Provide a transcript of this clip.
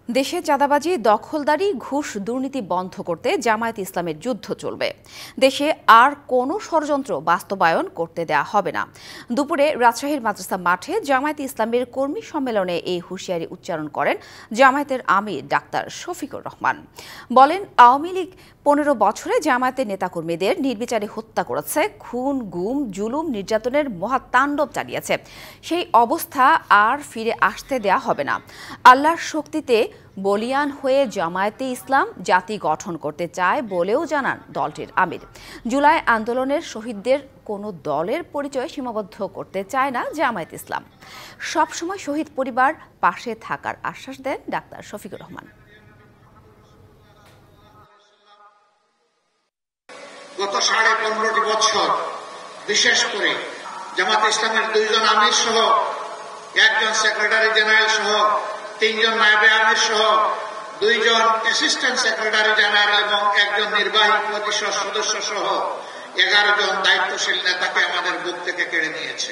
দেশে চাঁদাবাজি, দখলদারি, ঘুষ, দুর্নীতি বন্ধ করতে জামায়াতে ইসলামের যুদ্ধ চলবে। দেশে আর কোনো ষড়যন্ত্র বাস্তবায়ন করতে দেয়া হবে না। দুপুরে রাজশাহীর মাদ্রাসা মাঠে জামায়াতে ইসলামের কর্মী সম্মেলনে এই হুঁশিয়ারি উচ্চারণ করেন জামায়াতের আমির ডাক্তার শফিকুর রহমান। বলেন, আওয়ামী লীগ ১৫ বছরে জামায়াতের নেতাকর্মীদের নির্বিচারে হত্যা করেছে, খুন, গুম, জুলুম, নির্যাতনের মহাতাণ্ডব চালিয়েছে। সেই অবস্থা আর ফিরে আসতে দেয়া হবে না। আল্লাহর শক্তিতে বলিয়ান হয়ে জামায়াতে ইসলাম জাতি গঠন করতে চায় বলেও জানান দলটির আমির। জুলাই আন্দোলনের শহীদদের কোনো দলের পরিচয় সীমাবদ্ধ করতে চায় না জামায়াত ইসলাম। সবসময় শহীদ পরিবার পাশে থাকার আশ্বাস দেন ডাক্তার শফিকুর রহমান। গত ১৫.৫ বছর বিশেষ করে জামায়াতে ইসলামের ২ জন আমির সহ ১ জন সেক্রেটারি জেনারেল সহ ৩ জন নায়েবে আমির সহ ২ জন অ্যাসিস্ট্যান্ট সেক্রেটারি জেনারেল এবং ১ জন নির্বাহী পরিষদ সদস্য সহ ১১ জন দায়িত্বশীল নেতাকে আমাদের বুক থেকে কেড়ে নিয়েছে।